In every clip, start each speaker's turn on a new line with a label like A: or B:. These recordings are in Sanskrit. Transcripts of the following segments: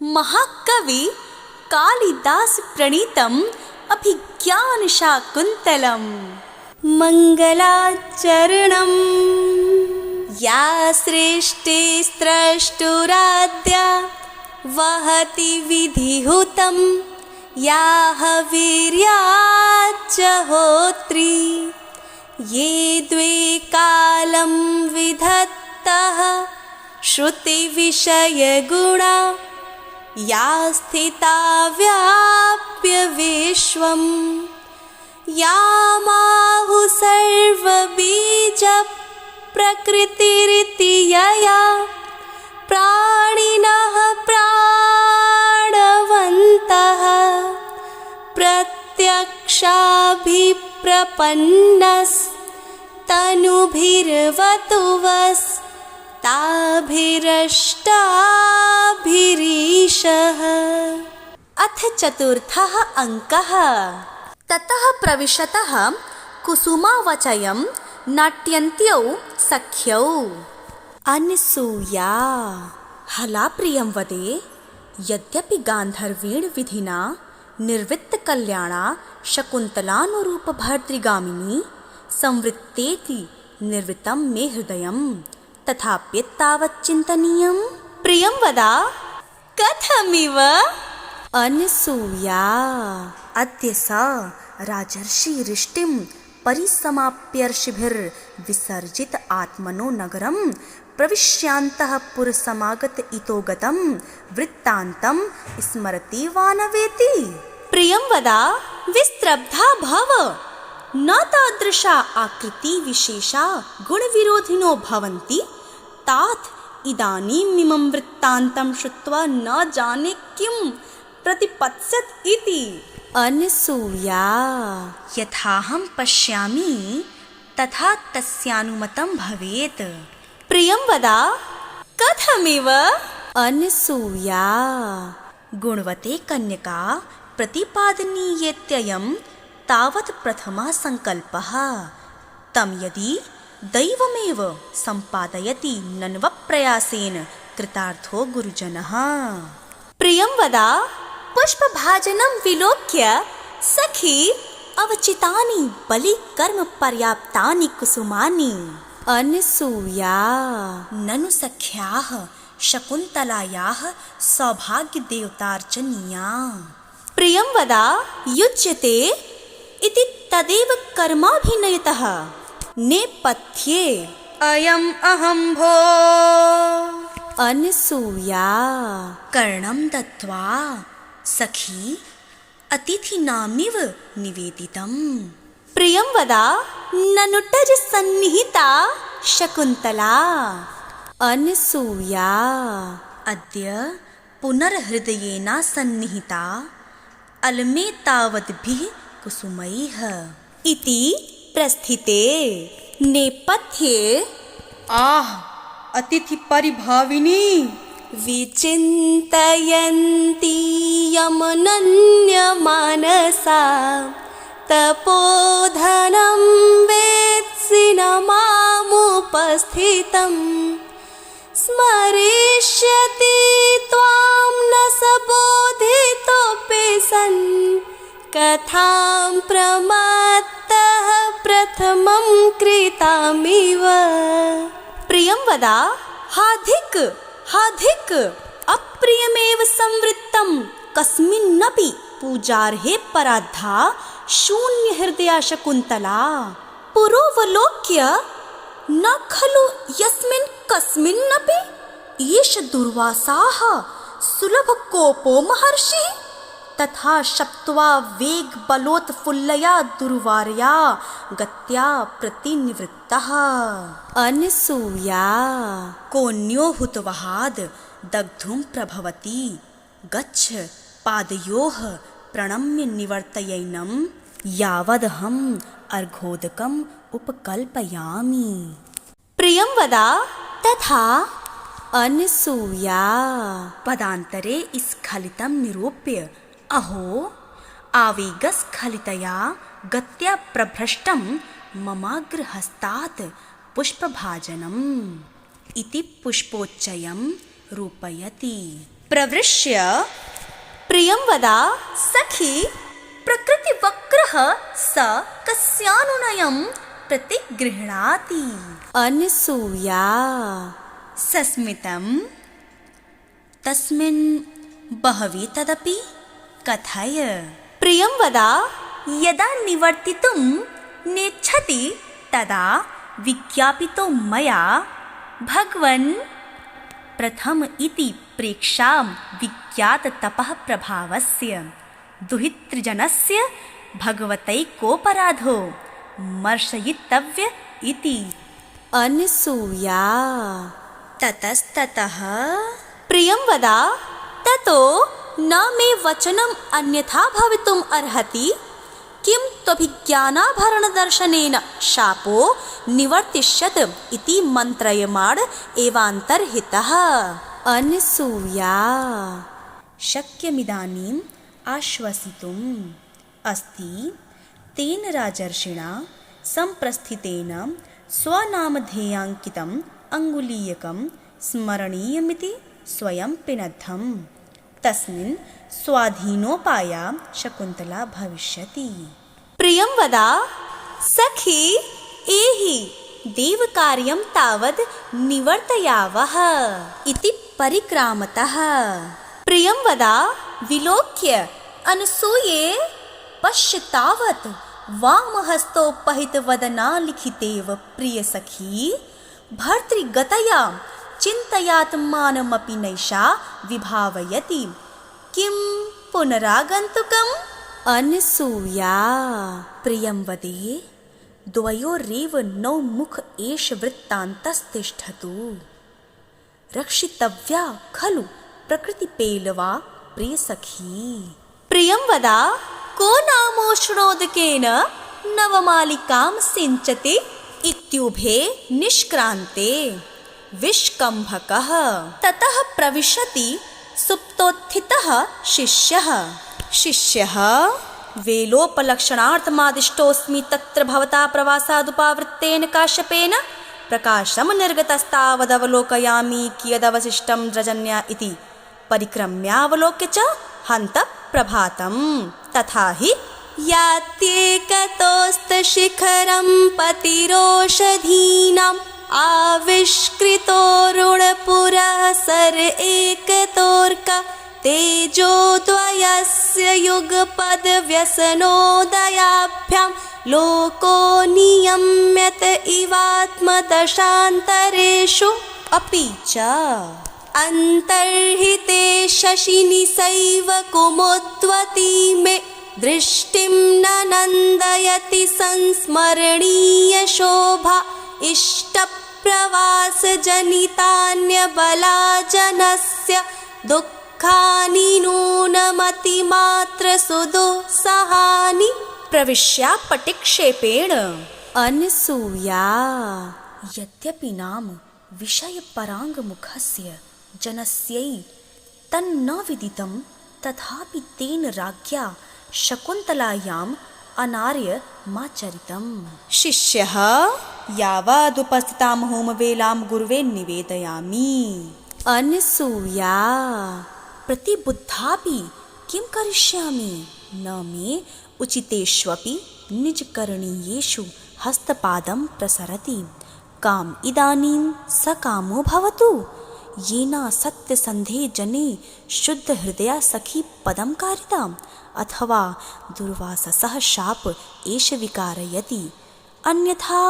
A: महाकवि कालिदास प्रणीतम् अभिज्ञान शाकुन्तलम् मङ्गलाचरणम्। या सृष्टिस्रष्टुराद्या वहति विधिहुतं, या हवीर्याच्च होत्री, ये द्वे कालं विधत्तः श्रुतिविषयगुणा, या स्थिता व्याप्य विश्वं, या माहुः सर्वबीज प्रकृतिरिति यया, प्राणिनः प्राणवन्तः प्रत्यक्षाभिप्रपन्नस्तनुभिर्वतु वस्ताभिरष्टाभिरीशः। अथ चतुर्थः अङ्कः। ततः प्रविशतः कुसुमावचयं नाट्यन्त्यौ सख्यौ। अनसूया हलाप्रियं वदे, यद्यपि गान्धर्वेण विधिना निर्वृत्तकल्याणा शकुन्तलानुरूपभर्तृगामिनी संवृत्तेति निर्वृतं मे हृदयं, तथाप्येतावत् चिन्तनीयं। प्रियं वदा कथमिव? अनसूया अद्य सा राजर्षिरिष्टिं परिसमाप्यर्षिभिर्विसर्जित आत्मनो नगरं प्रविश्यान्तः पुरसमागत इतो गतं वृत्तान्तं स्मरति वा न वेति? प्रियं वदा विस्त्रब्धा भव। न तादृशा आकृति विशेषा गुणविरोधिनो भवन्ति, तात इदानीमिमं वृत्तान्तं श्रुत्वा न जाने किं प्रतिपत्स्यत इति। अनसूया यथाहं पश्यामि तथा तस्यानुमतं भवेत्। प्रियं वदा कथमिव? अनसूया गुणवते कन्यका प्रतिपादनीयेत्ययं तावत् प्रथमः सङ्कल्पः। तं यदि दैवमेव सम्पादयति नन्वप्रयासेन कृतार्थो गुरुजनः। प्रियं वदा पुष्पभाजनं विलोक्य सखी अवचितानि बलिकर्म पर्याप्तानि कुसुमानि। अनसूया ननु सख्याः शकुन्तलायाः सौभाग्यदेवतार्चनीया। प्रियं वदा युज्यते इति तदेव कर्माभिनयतः। नेपथ्ये अयम् अहं भो। अनसूया कर्णं दत्त्वा सखी अतिथिनामिव निवेदितम्। प्रियं वदा ननुटज सन्निहिता शकुन्तला। अनसूया अद्य पुनर्हृदयेन सन्निहिता अलमे तावद्भिः कुसुमैः इति प्रस्थिते। नेपथ्ये आह अतिथि परिभाविनी विचिन्तयन्ती यमनन्यमानसा, तपोधनं वेत्सि न मामुपस्थितं, स्मरिष्यति त्वां न स बोधितोऽपि सन्, कथां प्रमत्तः प्रथमं कृतामिव। प्रियं वदा हाधिक हाधिक अप्रियमेव संवृत्तं कस्मिन्नपि पूजार्हे पराद्धा शून्यहृदया शकुन्तला। पुरोवलोक्य न खलु यस्मिन् कस्मिन्नपि एष दुर्वासाः सुलभकोपो महर्षिः, तथा शप्त्वा वेगबलोत्फुल्लया दुर्वार्या गत्या प्रतिनिवृत्तः। अनसूया कोऽन्यो हुतवहाद् दग्धुं प्रभवति, गच्छ पादयोः प्रणम्य निवर्तयैनं, यावदहम् अर्घोदकम् उपकल्पयामि। प्रियं वदा तथा। अनसूया पदान्तरे स्खलितं निरूप्य अहो आवेगस्खलितया गत्या प्रभ्रष्टं ममाग्रहस्तात् पुष्पभाजनम् इति पुष्पोच्चयं रूपयति। प्रवृष्य प्रियं वदा सखी प्रकृतिवक्रः स कस्यानुनयं प्रतिगृह्णाति। अनसूया सस्मितं तस्मिन् बहवि तदपि कथय। प्रियं वदा यदा निवर्तितुं नेच्छति तदा विज्ञापितो मया भगवन् प्रथम इति प्रेक्षां विज्ञात तपः प्रभावस्य दुहितृजनस्य भगवतैकोपराधो मर्शयितव्य इति। अनसूया ततस्ततः प्रियं वदा ततो न मे वचनम् अन्यथा भवितुम् अर्हति। किं त्वभिज्ञानाभरणदर्शनेन शापो निवर्तिष्यत इति मन्त्रयमाण एवान्तर्हितः। अनसूया शक्यमिदानीम् आश्वसितुम् अस्ति तेन राजर्षिणा सम्प्रस्थितेन स्वनामधेयाङ्कितम् अङ्गुलीयकं स्मरणीयमिति स्वयं पिनद्धम्। तस्मिन् स्वाधीनोपाया शकुन्तला भविष्यति। प्रियं वदा सखी एहि देवकार्यं तावद् निवर्तयावः इति परिक्रामतः। प्रियं वदा विलोक्य अनसूये पश्य तावत् वामहस्तोपहितवदना लिखितेव प्रियसखी भर्तृगतया चिन्तयात्मानमपि नैषा विभावयति। किं पुनरागन्तुकम्? अनसूया प्रियं वदे द्वयोरेव नौमुख एष वृत्तान्तस्तिष्ठतु। रक्षितव्या खलु प्रकृतिपेलवा प्रियसखी। प्रियं वदा को नामोष्णोदकेन नवमालिकां सिञ्चति इत्युभे निष्क्रान्ते विष्कम्भकः। ततः प्रविशति सुप्तोत्थितः शिष्यः वेलोपलक्षणार्थमादिष्टोऽस्मि तत्र भवता प्रवासादुपावृत्तेन काश्यपेन प्रकाशं निर्गतस्तावदवलोकयामि कियदवशिष्टं रजन्या इति परिक्रम्यावलोक्य च हन्त प्रभातम्। तथा हि यात्येकतोस्तशिखरं पतिरोषधीनाम् आविष्कृतोरुणपुरः सर एकतोर्का तेजोद्वयस्य युगपद्व्यसनोदयाभ्यां लोको नियम्यत इवात्मदशान्तरेषु अपि च अन्तर्हिते शशिनिसैव कुमुद्वती मे दृष्टिं न नन्दयति संस्मरणीयशोभा इष्टप्रवासजनितान्यबलाजनस्य दुःखानि नूनमतिमात्रसुदुःसहानि प्रविश्या पटिक्षेपेण। अनसूया यद्यपि नाम विषयपराङ्गमुखस्य जनस्यै तन्न विदितं तथापि तेन राज्ञा शकुन्तलायाम् अनार्यमाचरितम्। शिष्यः यावदुपस्थितां होमवेलां गुर्वे निवेदयामि। अनसूया प्रतिबुद्धापि किं करिष्यामि न मे उचितेष्वपि निजकरणीयेषु हस्तपादं प्रसरति। काम इदानीं सकामो भवतु येना सत्यसन्धे जने शुद्धहृदया सखी पदं कारिताम् अथवा दुर्वाससः शाप एष विकारयति। अन्यथा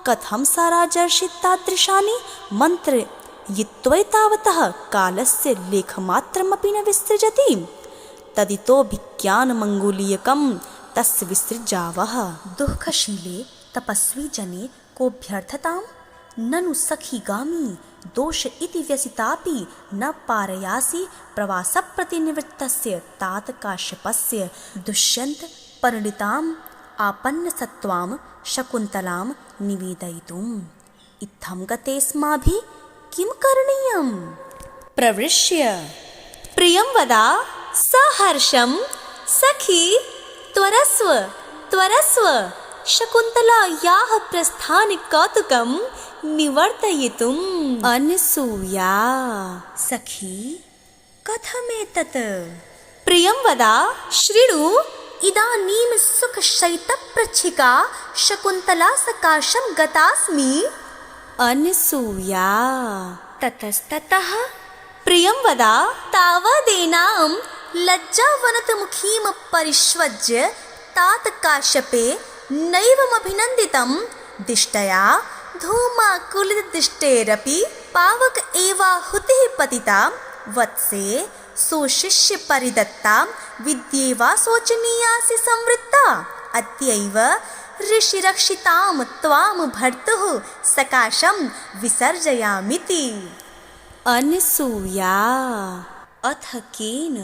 A: कथं सा राजर्षितादृशानि मन्त्रयित्वैतावतः कालस्य लेखमात्रमपि न विसृजति। तदितोऽभिज्ञानमङ्गुलीयकं तस्य विसृजावः। दुःखशीले तपस्वी जने कोऽभ्यर्थताम् ननु सखीगामी दोष इति व्यसितापि न पारयासि प्रवासप्रतिनिवृत्तस्य तात काश्यपस्य दुष्यन्त परिणिताम् आपन्नसत्त्वां शकुन्तलां निवेदयितुम् इत्थं गतेऽस्माभिः किं करणीयम्? प्रवृष्य प्रियं वदा सहर्षं सखी त्वरस्व त्वरस्व शकुन्तलायाः प्रस्थानकौतुकं निवर्तयितुम्। अनसूया सखी कथमेतत्? प्रियं वद शृणु इदानीं सुखशयितप्रच्छिका शकुन्तला सकाशं गतास्मि। अनसूया ततस्ततः प्रियं वद तावदेनां लज्जावनतमुखीं परिष्वज्य तात काश्यपे नैवमभिनन्दितं दिष्टया धूमाकुलितदिष्टेरपि पावक एवाहुतिः पतिता वत्से सोशिष्य परिदत्ता विद्येवा शोचनीयासि संवृत्ता अद्यैव ऋषिरक्षितां त्वां भर्तुः सकाशं विसर्जयामीति। अनसूया अथ केन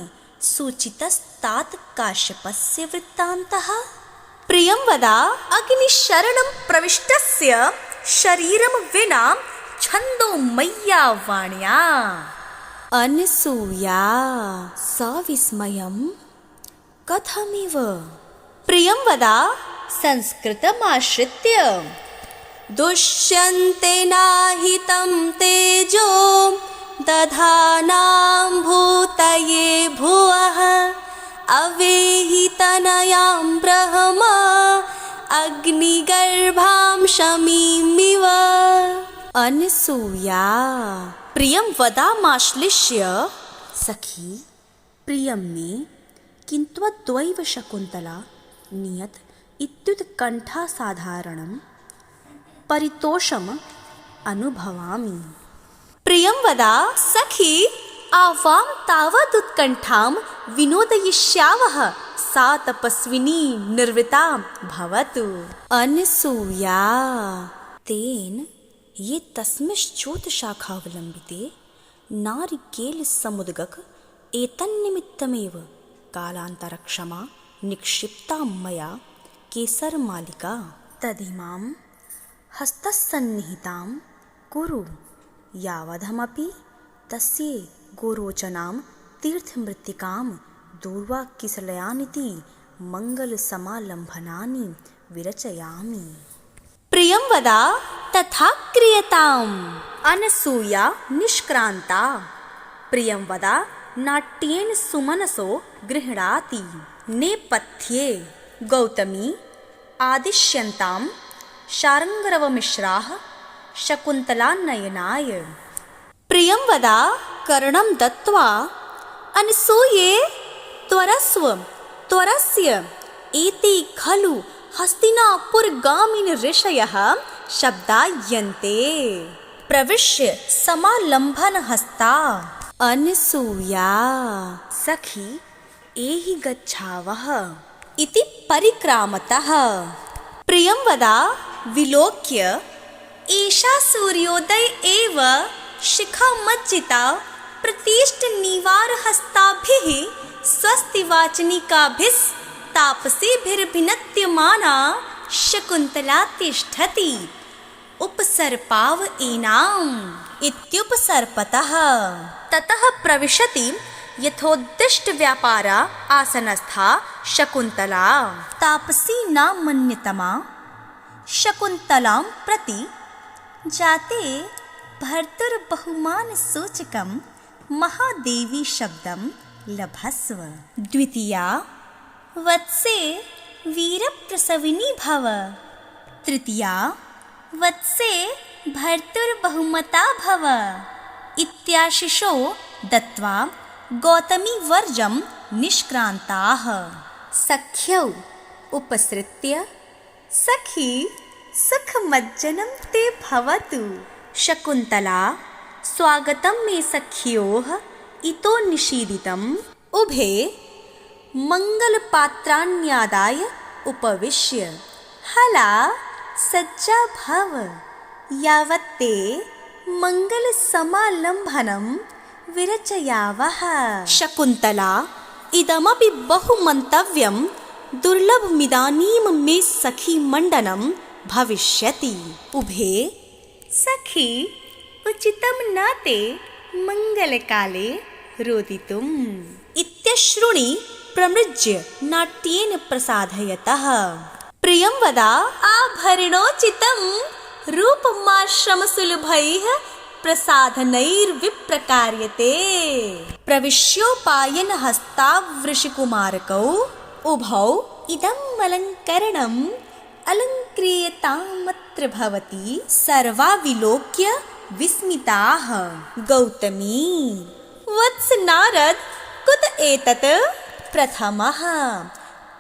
A: सूचितस्तात काश्यपस्य वृत्तान्तः? प्रियं वद अग्निशरणं प्रविष्टस्य शरीरं विना छन्दोमय्या वाण्या। अनसूया सविस्मयं कथमिव? प्रियं वद संस्कृतमाश्रित्य दुष्यन्ते नाहितं तेजो दधानां भूतये भुवः अवेहितनयां ब्रह्म अग्निगर्भां शमीमिव। अनसूया प्रियं वदामाश्लिष्य सखी प्रियं मे किन्त्वद्वैव शकुन्तला नियत इत्युत्कण्ठासाधारणं परितोषम् अनुभवामि। प्रियं वद सखी आवां तावदुत्कण्ठां विनोदयिष्यावः सा तपस्विनी निर्वृता भवतु। अनसूया तेन ये तस्मिश्चोतशाखावलम्बिते नारिकेलसमुद्गक एतन्निमित्तमेव कालान्तरक्षमा निक्षिप्ता मया केसरमालिका तदिमां हस्तस्सन्निहितां कुरु यावदहमपि तस्यै गोरोचनां तीर्थमृत्तिकां दूर्वा किसलयानिति मङ्गलसमालम्भनानि विरचयामि। प्रियं वद तथा क्रियताम्। अनसूया निष्क्रान्ता प्रियं वद नाट्येन सुमनसो गृह्णाति। नेपथ्ये गौतमी आदिश्यन्तां शार्ङ्गरवमिश्राः शकुन्तलानयनाय। प्रियं वद कर्णं दत्त्वा अनसूये त्वरस्व त्वरस्य एते खलु हस्तिनापुरगामिन ऋषयः शब्दायन्ते प्रविश्य समालम्भनहस्ता। अनसूया सखी एहि गच्छावः इति परिक्रामतः। प्रियं वद विलोक्य एषा सूर्योदय एव शिखामज्जिता प्रतिष्ठनिवारहस्ताभिः स्वस्तिवाचनिकाभिस्तापसीभिर्भिनत्यमाना शकुन्तला तिष्ठति उपसर्पाव एनाम् इत्युपसर्पतः। ततः प्रविशति यथोद्दिष्टव्यापारा आसनस्था शकुन्तला तापसी नामन्यतमा शकुन्तलां प्रति जाते भर्तुर्बहुमानसूचकं महादेवी शब्दं लभस्व। द्वितीया वत्से वीरप्रसविनी भव। तृतीया वत्से भर्तुर्बहुमता भव इत्याशिषो दत्त्वा गौतमीवर्जं निष्क्रान्ताः। सख्यौ उपसृत्य सखी सुखमज्जनं ते भवतु। शकुन्तला स्वागतं मे सख्योः इतो निषीदितम् उभे मङ्गलपात्राण्यादाय उपविश्य हला सज्जा भव यावत्ते मङ्गलसमालम्भनं विरचयावः। शकुन्तला इदमपि बहुमन्तव्यं दुर्लभमिदानीं मे सखी मण्डनं भविष्यति। उभे सखी उचितं न ते मङ्गलकाले रोदितुम् इत्यश्रुणि प्रमृज्य नाट्येन प्रसादयतः। प्रियं वद आभरणोचितं रूपमाश्रमसुलभैः प्रसाधनैर्विप्रकार्यते। प्रविश्योपायन हस्तावृषिकुमारकौ उभौ इदम् अलङ्करणम् अलङ्क्रियतामत्र भवति। सर्वा विलोक्य विस्मिताः। गौतमी वत्स नारद कुत एतत्? प्रथमः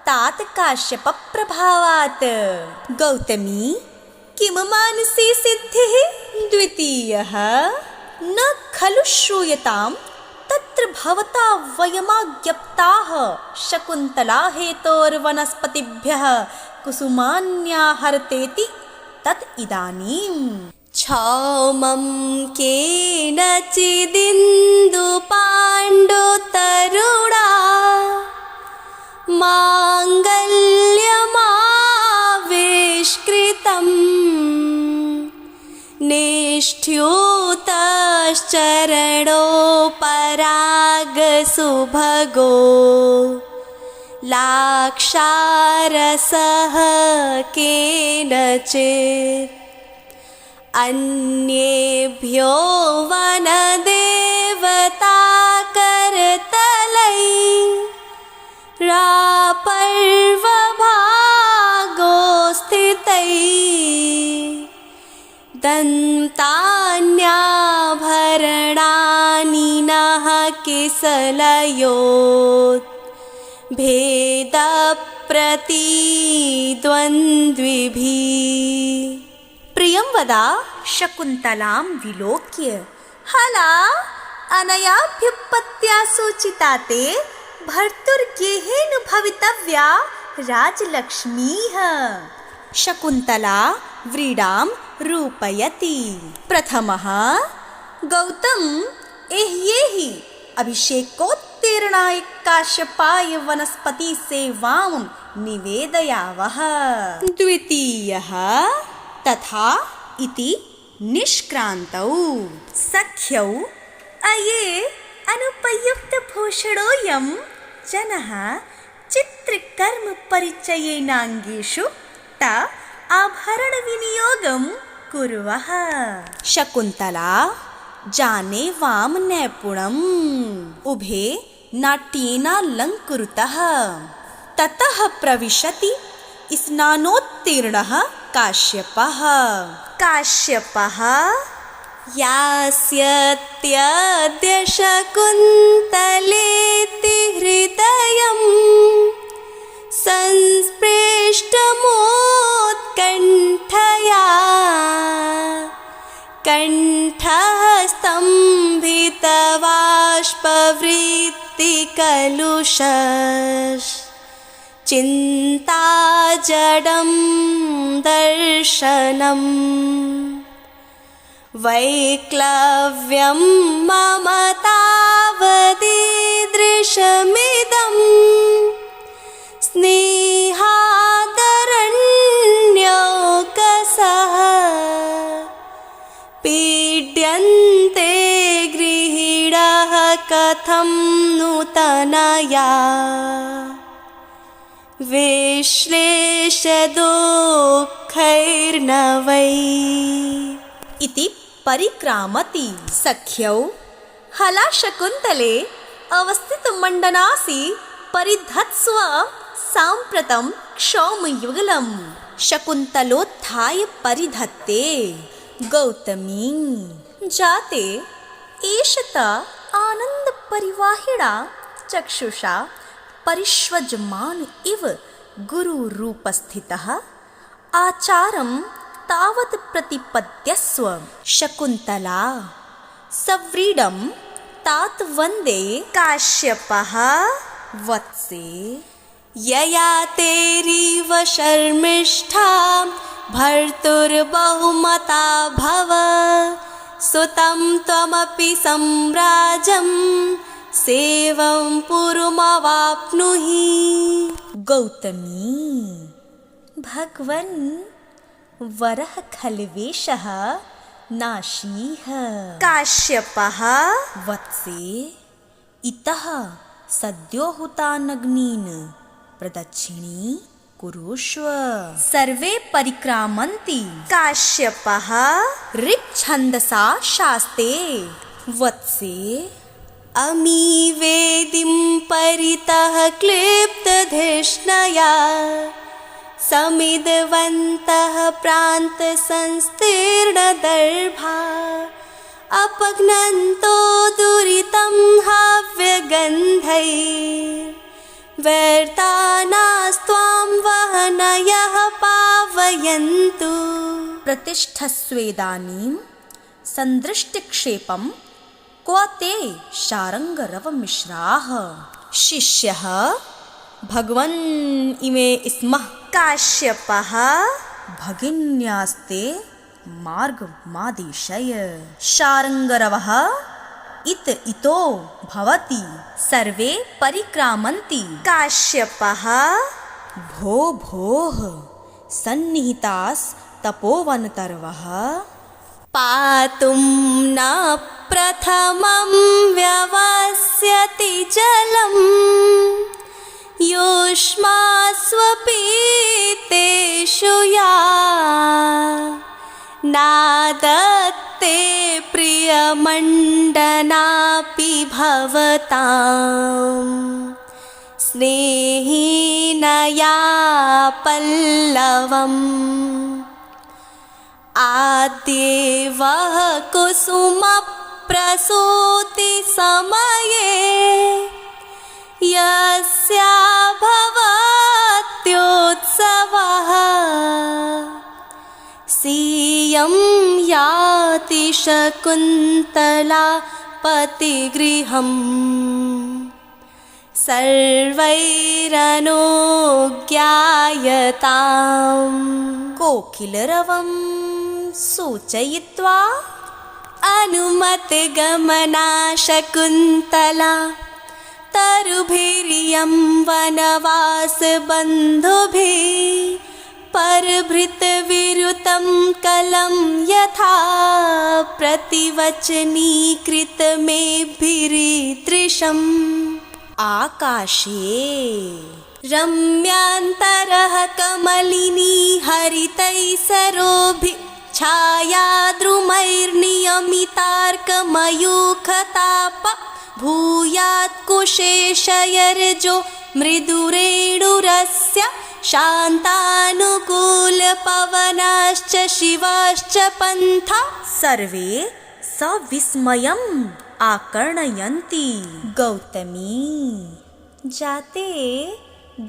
A: तात काश्यप प्रभावात्। गौतमी किं मानसी सिद्धिः? द्वितीयः न खलु श्रूयतां तत्र भवता वयमाज्ञप्ताः शकुन्तला हेतोर्वनस्पतिभ्यः कुसुमान्याहरतेति तत् इदानीम्। क्षौमं केनचिदिन्दुपाण्डुतरुणा माङ्गल्यमाविष्कृतम् निष्ठ्यूतश्चरणोपरागसुभगो लाक्षारसः केनचित् अन्येभ्यो वनदेवताकरतलै रापर्वभागो स्थितै दन्तान्याभरणानि नः किसलयोत् भेदप्रतिद्वन्द्विभिः। प्रियंवदा शकुन्तलां विलोक्य हला अनयाभ्युत्पत्त्या सूचिता ते भर्तुर्गेहेन भवितव्या राजलक्ष्मीः। शकुन्तला व्रीडां रूपयति। प्रथमः गौतम एह्येहि अभिषेकोत्तीर्णाय काश्यपाय वनस्पति सेवां निवेदयावः। द्वितीयः तथा इति निष्क्रान्तौ। सख्यौ अये अनुपयुक्तभूषणोऽयं जनः चित्रकर्म परिचयेनाङ्गेषु त आभरणविनियोगं कुर्वः। शकुन्तला जाने वाम नैपुणम् उभे नाट्येनालङ्कृतः। ततः प्रविशति स्नानोत्तीर्णः काश्यपः। काश्यपः यास्यत्यद्य शकुन्तलेति हृदयं संस्पृष्टमोत्कण्ठया कण्ठः स्तम्भितबाष्पवृत्तिकलुषः चिन्ताजडं दर्शनम् वैक्लव्यं मम तावदीदृशमिदं स्नेहादरण्यौकसः पीड्यन्ते गृहीणाः कथं नूतनया विश्लेषदुःखैर्न वै इति परिक्रामति। सख्यौ हला शकुन्तले अवस्थितमण्डनासि परिधत्स्व साम्प्रतं क्षौमयुगलम्। शकुन्तलोत्थाय परिधत्ते। गौतमी जाते एषत आनन्दपरिवाहिणा चक्षुषा परिष्वज्यमान इव गुरुरूपस्थितः आचारं तावत् प्रतिपद्यस्व। शकुन्तला सव्रीडं तात वन्दे। काश्यपः वत्से यया तेरिव शर्मिष्ठा भर्तुर्बहुमता भव सुतं त्वमपि सम्राजं सेवं पुरुमवाप्नुहि। गौतमी भगवन् वरः खल्वेषः नाशीः। काश्यपः वत्से इतः सद्यो हुतानग्नीन् प्रदक्षिणी कुरुष्व। सर्वे परिक्रामन्ति काश्यपः ऋक्छन्दसा शास्ते। वत्से अमी वेदिं परितः क्लिप्तधिष्णया समिदवन्तः प्रान्तसंस्तीर्णदर्भा अपघ्नन्तो दुरितं हव्यगन्धैर्व्यर्तानास्त्वां वहनयः पावयन्तु। प्रतिष्ठस्वेदानीं सन्दृष्टिक्षेपं क्व ते शार्ङ्गरवमिश्राः। शिष्यः भगवन् इमे स्मः काश्यपः भगिन्यास्ते मार्गमादिशय। शार्ङ्गरवः इतो भवति सर्वे परिक्रामन्ति काश्यपः भोः सन्निहितास्तपोवनतर्वः पातुं न प्रथमं व्यवस्यति जलम् युष्मास्वपीतेषु या नादत्ते प्रियमण्डनापि भवतां स्नेहिनया पल्लवम् आद्येवः कुसुमप्रसूतिसमये यस्याभवत्योत्सवः सीयं याति शकुन्तला पतिगृहम् सर्वैरनुज्ञायताम्। कोकिलरवं सूचयित्वा अनुमतिगमना शकुन्तला तरुभिरियं वनवासबन्धुभिः परभृतविरुतं कलं यथा प्रतिवचनीकृतमेभिरीदृशम्। आकाशे रम्यान्तरः कमलिनी हरितैः सरोभिः छायाद्रुमैर्नियमितार्कमयूखताप भूयात् कुशेशयर्जो मृदुरेणुरस्य शान्तानुकूलपवनाश्च शिवाश्च पन्था सर्वे सविस्मयम् आकर्णयन्ति। गौतमी जाते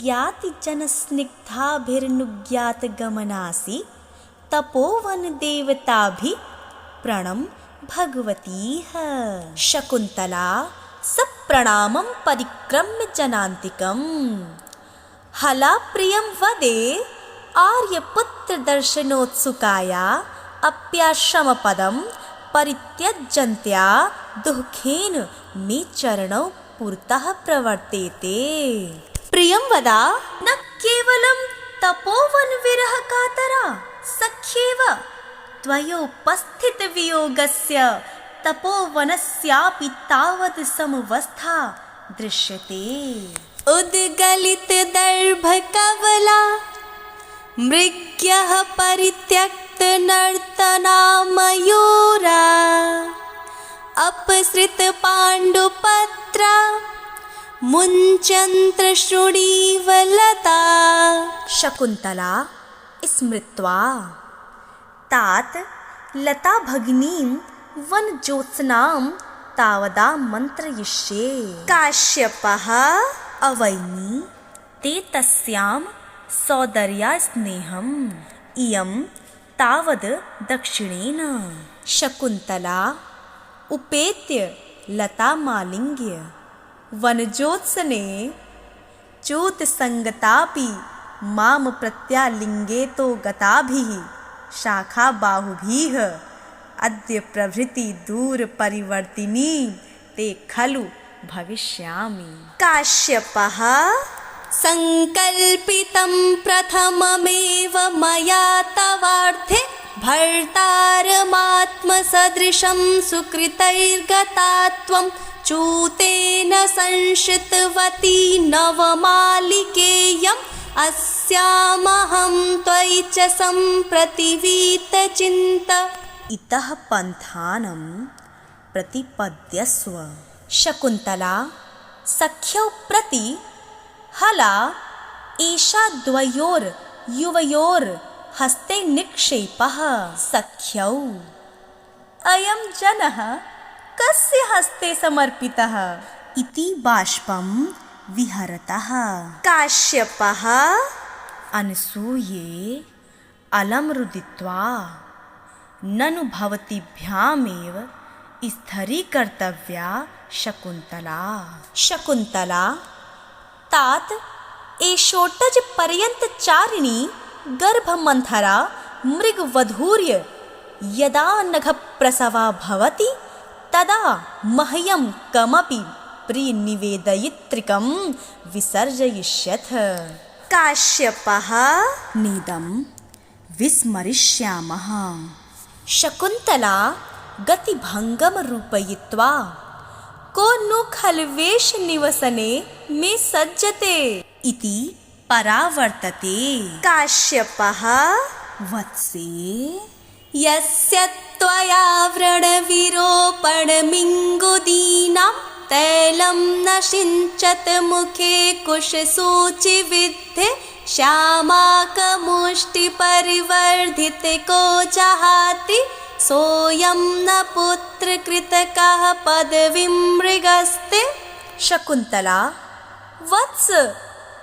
A: ज्ञातिजनस्निग्धाभिर्नुज्ञातगमनासि तपोवनदेवताभिः प्रणम भगवतीः। शकुन्तला सप्रणामं परिक्रम्य जनान्तिकम् हलाप्रियं वदे आर्यपुत्रदर्शनोत्सुकाया अप्याश्रमपदं परित्यज्यन्त्या दुःखेन मे चरणौ पुरतः प्रवर्तेते। प्रियं वदा न केवलं तपोवनविरहकातरा सख्येव त्वयोपस्थितवियोगस्य तपोवनस्यापि तावत् समवस्था दृश्यते। उद्गलितदर्भकवला मृग्यः परित्यक्तनर्तना अपसृतपाण्डुपत्रा मुञ्चन्त्रशृणीवलता। शकुन्तला स्मृत्वा तात लता भगिनीं वनज्योत्स्नां तावदा मन्त्रयिष्ये। काश्यपः अवैमि ते तस्यां सौदर्या स्नेहम् इयं तावद् दक्षिणेन। शकुन्तला उपेत्य लतामालिङ्ग्य वनज्योत्सने च्यूतसङ्गतापि मां प्रत्यालिङ्गेतो गताभिः शाखाबाहुभिः अद्य प्रभृति दूरपरिवर्तिनी ते खलु भविष्यामि। काश्यपः संकल्पितं प्रथममेव मया तवार्थे भर्तारमात्मसदृशं सुकृतैर्गता त्वं चूतेन संश्रितवती नवमालिकेयं अस्यामहं त्वयि च सम्प्रतिवीतचिन्त
B: इतः पन्थानं प्रतिपद्यस्व।
A: शकुन्तला सख्यौ प्रति हला एषा द्वयोर्युवयोर् हस्ते निक्षेपः।
B: सख्यौ अयं जनः कस्य हस्ते समर्पितः इति बाष्पं विहरतः।
A: काश्यपः
B: अनसूये अलं रुदित्वा ननु भवतीभ्यामेव स्थरीकर्तव्या शकुन्तला।
A: शकुन्तला तात एषोटज पर्यन्तचारिणी गर्भमन्थरा मृगवधूर्य यदा नघप्रसवा भवति तदा मह्यं कमपि प्रियनिवेदयित्रिकं विसर्जयिष्यथ।
B: काश्यपः नेदं विस्मरिष्यामः।
A: शकुन्तला गतिभङ्गं रूपयित्वा को नु खल्वेष निवसने मे सज्जते
B: इति परावर्तते।
A: काश्यपः
B: वत्से
A: यस्य त्वया व्रणविरोपणमिङ्गुदीनां तैलं न सिञ्चत मुखे कुशसूचिविद्धे श्यामाकमुष्टिपरिवर्धिते को जहाति सोऽयं न पुत्रकृतकः पदवीं मृगस्ते। शकुन्तला वत्स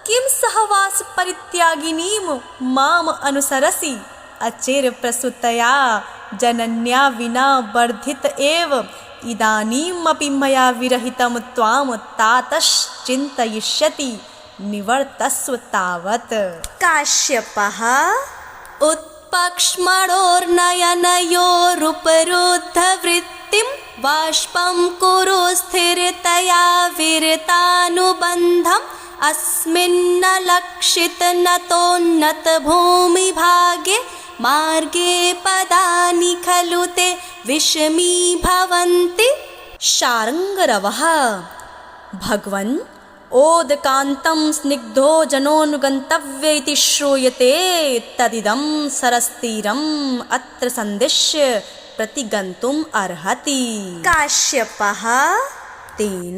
A: किं सहवास परित्यागिनीं माम अनुसरसि अचेर प्रसूतया जनन्या विना वर्धित एव इदानीमपि मया विरहितं त्वां तातश्चिन्तयिष्यति निवर्तस्व तावत्।
B: काश्यपः
A: उत्पक्ष्मणोर्नयनयोरुपरुद्धवृत्तिं बाष्पं कुरु स्थिरतया विरतानुबन्धम् अस्मिन्न लक्षित नतोन्नत भूमिभागे मार्गे पदानि खलु ते विषमी भवन्ति।
B: शार्ङ्गरवः भगवन् ओदकान्तं स्निग्धो जनोऽनुगन्तव्य इति श्रूयते तदिदं सरस्तीरम् अत्र सन्दिश्य प्रतिगन्तुम् अर्हति।
A: काश्यपः
B: तेन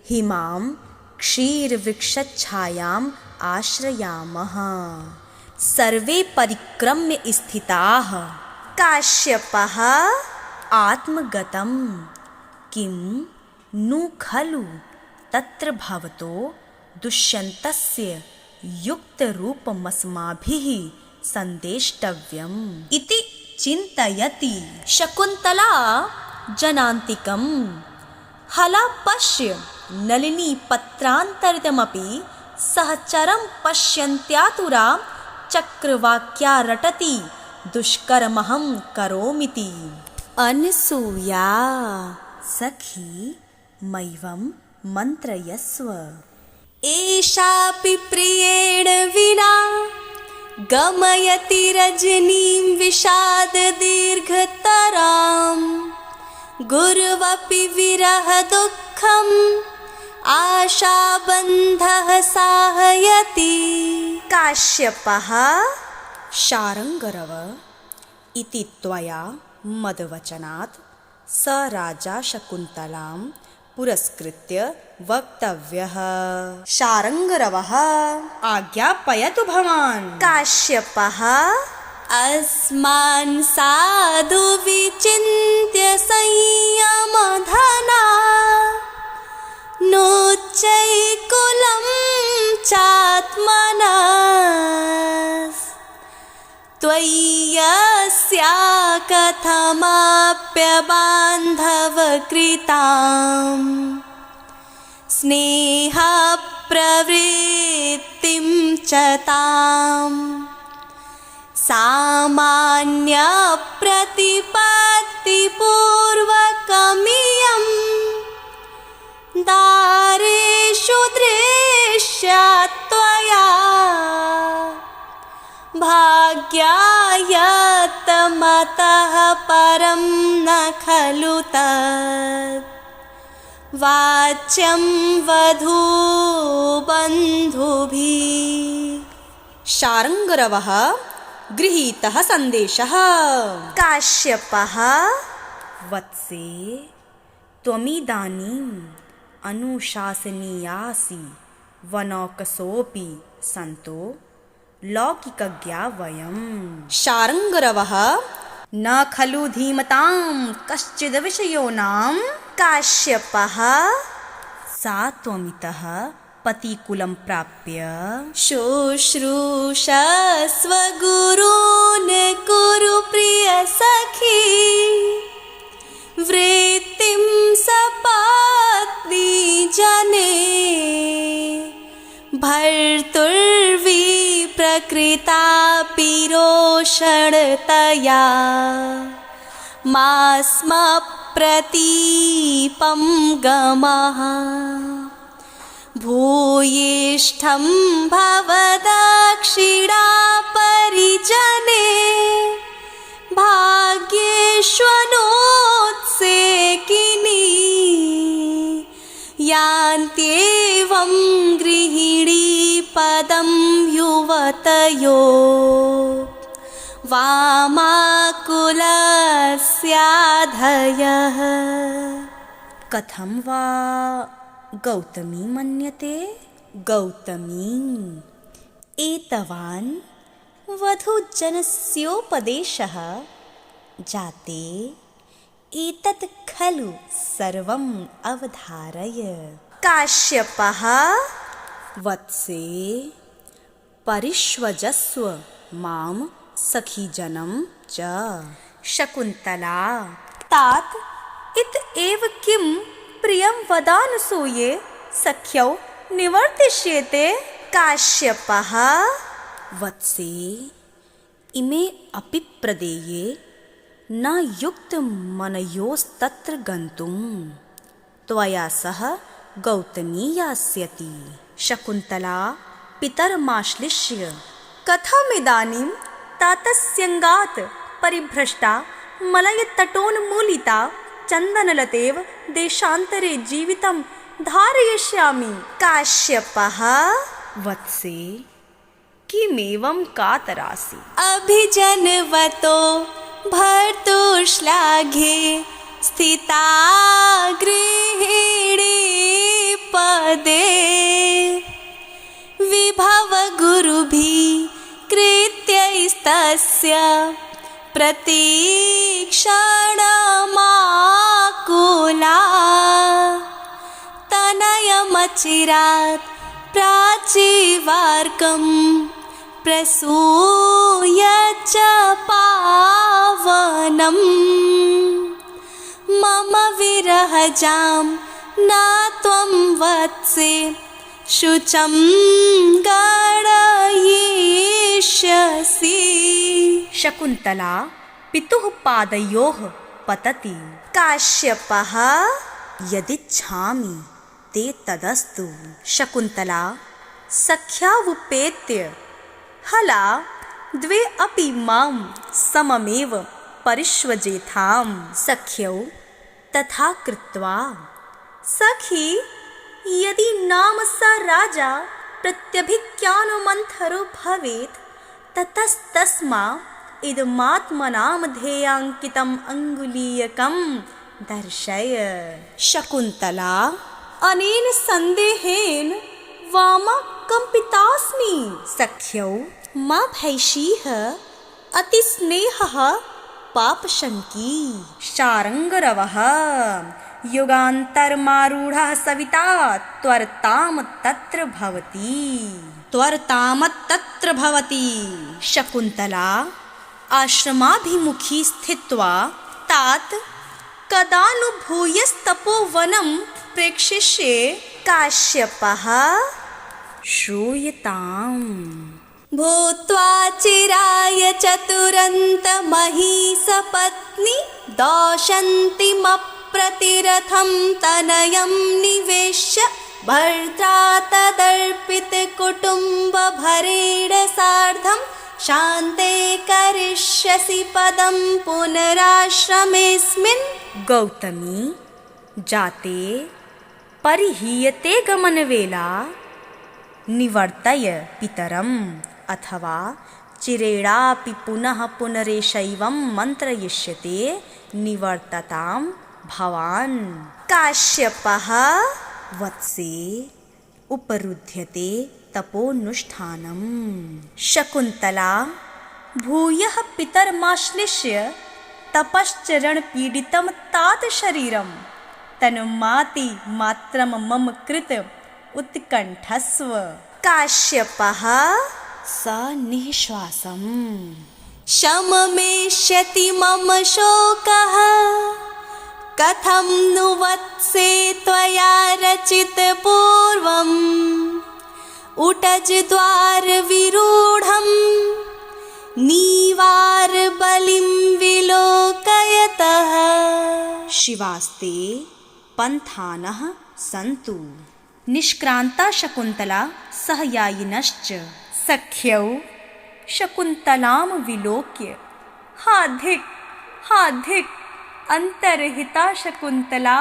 B: हिमां क्षीरवृक्षच्छायाम् आश्रयामः। सर्वे परिक्रम्य स्थिताः।
A: काश्यपः
B: आत्मगतं किं नु खलु तत्र भवतो दुष्यन्तस्य युक्तरूपमस्माभिः सन्देष्टव्यम् इति चिन्तयति।
A: शकुन्तला जनान्तिकं हला पश्य नलिनी पत्रान्तरितमपि सहचरं पश्यन्त्यातुरा चक्रवाक्या रटति दुष्कर्महं करोमीति।
B: अनसूया सखी मैवं मन्त्रयस्व।
A: एषापि प्रियेण विना गमयति रजनीं विषाददीर्घतरां गुर्वपि विरह दुःखम् आशाबन्धः साहयति।
B: काश्यपः शार्ङ्गरव इति त्वया मद्वचनात् स राजा शकुन्तलां पुरस्कृत्य वक्तव्यः। शार्ङ्गरवः आज्ञापयतु भवान्।
A: काश्यपः अस्मान् साधु विचिन्त्य संयमधना नोच्चैकुलं चात्मना त्वय्यस्या कथमाप्यबान्धवकृताम् स्नेहप्रवृत्तिं च ताम् सामान्यप्रतिपत्तिपूर्वकमियं दारेषु दृश्या त्वया भाग्यायतमतः परं न खलु तत् वाच्यं वधूबन्धुभिः।
B: शार्ङ्गरवः गृहीतः सन्देशः।
A: काश्यपः
B: वत्से त्वमिदानीम् अनुशासनीयासि वनौकसोऽपि सन्तो लौकिकज्ञा वयम्। शार्ङ्गरवः न खलु धीमतां कश्चिद् विषयोनां।
A: काश्यपः
B: सा त्वमितः पतिकुलं प्राप्य
A: शुश्रूषस्व गुरून् कुरु प्रियसखी वृत्तिं सपत्नी जने भर्तुर्विप्रकृतापि रोषणतया मा स्म प्रतीपं गमः भूयिष्ठं भवदक्षिणा परिजने भाग्येष्वनोत्सेकिनी यान्त्येवं गृहिणी पदं युवतयो वामाकुलस्याधयः।
B: कथं वा गौतमी मन्यते? गौतमी एतवान् वधूजनस्योपदेशः जाते एतत् खलु सर्वम् अवधारय।
A: काश्यपः
B: वत्से परिष्वजस्व मां सखीजनं च।
A: शकुन्तला तात इत एव किं प्रियं वदानुसूये सख्यौ निवर्तिष्येते। काश्यपः
B: वत्से इमे अपि प्रदेये न युक्तमनयोस्तत्र गन्तुं त्वया सह गौतमी यास्यति।
A: शकुन्तला पितरमाश्लिष्य कथमिदानीं तातस्यङ्गात् परिभ्रष्टा मलयतटोन्मूलिता चन्दनलतेव देशान्तरे जीवितं धारयिष्यामि। काश्यपः
B: वत्से किमेवं कातरासि?
A: अभिजनवतो भर्तुश्लाघे स्थिता गृहिणी पदे विभव गुरुभिः कृत्यैस्तस्य प्रतीक्षणमाकुला तनयमचिरात् प्राचीवार्कं प्रसूय च पावनम् मम विरहजां न त्वं वत्से शुचं गणयिष्यसि।
B: शकुन्तला पितुः पादयोः पतति।
A: काश्यपः
B: यदिच्छामि ते तदस्तु।
A: शकुन्तला सख्यावुपेत्य हला द्वे अपि मां सममेव परिष्वजेथाम्।
B: सख्यौ तथा कृत्वा
A: सखी यदि नाम स राजा प्रत्यभिज्ञानमन्थरो भवेत् ततस्तस्मा इदमात्मनां ध्येयाङ्कितम् अङ्गुलीयकं दर्शय।
B: शकुन्तला
A: अनेन सन्देहेन वामा कम्पितास्मि।
B: सख्यौ
A: मा भैषीः अतिस्नेहः पापशङ्की।
B: शार्ङ्गरवः युगान्तर्मारूढः सविता त्वरतामत्तत्र भवति। शकुन्तला आश्रमाभिमुखी स्थित्वा
A: तात कदानुभूयस्तपोवनं प्रेक्षिष्ये। काश्यपः
B: श्रूयताम्।
A: भूत्वा चिराय चतुरन्तमहीसपत्नी दौशन्तीमप्रतिरथं तनयं निवेश्य भर्त्रा तदर्पितकुटुम्बभरेण सार्धं शान्ते करिष्यसि पदं पुनराश्रमेऽस्मिन्।
B: गौतमी जाते परिहीयते गमनवेला निवर्तय पितरं अथवा चिरेणापि पुनः पुनरेषैवं मन्त्रयिष्यते निवर्ततां भवान्।
A: काश्यपः
B: वत्से उपरुध्यते तपोनुष्ठानम्। शकुन्तला भूयः पितर्माश्लिष्य तपश्चरणपीडितं तात शरीरं तनुमाति मात्रं मम कृत उत्कण्ठस्व।
A: काश्यपः
B: सनिःश्वासम्
A: शममेष्यति मम शोकः कथं नु वत्से त्वया रचितपूर्वम् उटजद्वारविरूढं नीवारबलिं विलोकयतः।
B: शिवास्ते पन्थानः सन्तु। निष्क्रान्ता शकुन्तला सहयायिनश्च सख्यौ शकुन्तलां विलोक्य हा धिक् अन्तर्हिता शकुन्तला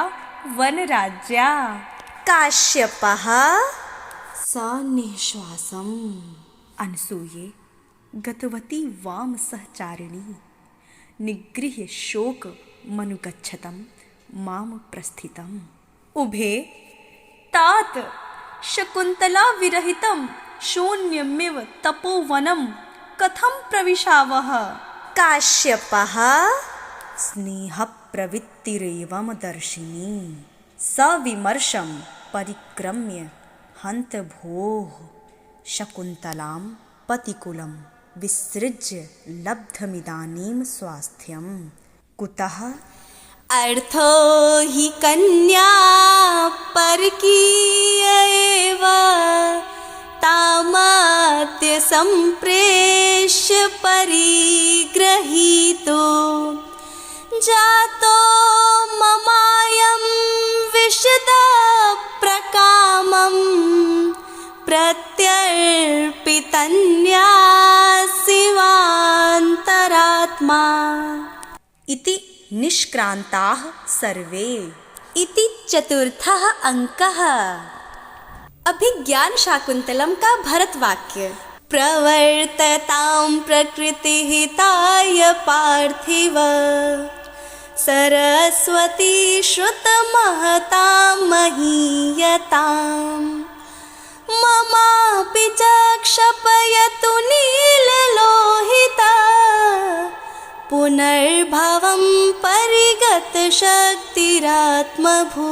B: वनराज्या।
A: काश्यपः
B: सनिःश्वासम् अनसूये गतवती वाम सहचारिणी निगृह्य शोकमनुगच्छतं मां प्रस्थितम्। उभे तात शकुन्तला विरहितं शून्यमिव तपोवनं कथं प्रविशावः।
A: काश्यपः
B: स्नेहप्रवृत्तिरेवं दर्शिनी सविमर्शं परिक्रम्य हन्त भोः शकुन्तलां पतिकुलं विसृज्य लब्धमिदानीं स्वास्थ्यं कुतः।
A: अर्थो हि कन्या परकीय एव तामात्य सम्प्रेष्य परिग्रहीतो जातो ममायं विशदप्रकामं प्रत्यर्पितन्यासिवान्तरात्मा।
B: इति निष्क्रान्ताः सर्वे।
A: इति चतुर्थः अंकः। अभिज्ञान शाकुन्तलम का भरत वाक्य। प्रवर्ततां प्रकृतिहिताय पार्थिव सरस्वती श्रुतमहतां महीयताम् ममापि च क्षपयतु नीललोहिता पुनर्भवं परिगतशक्तिरात्मभू।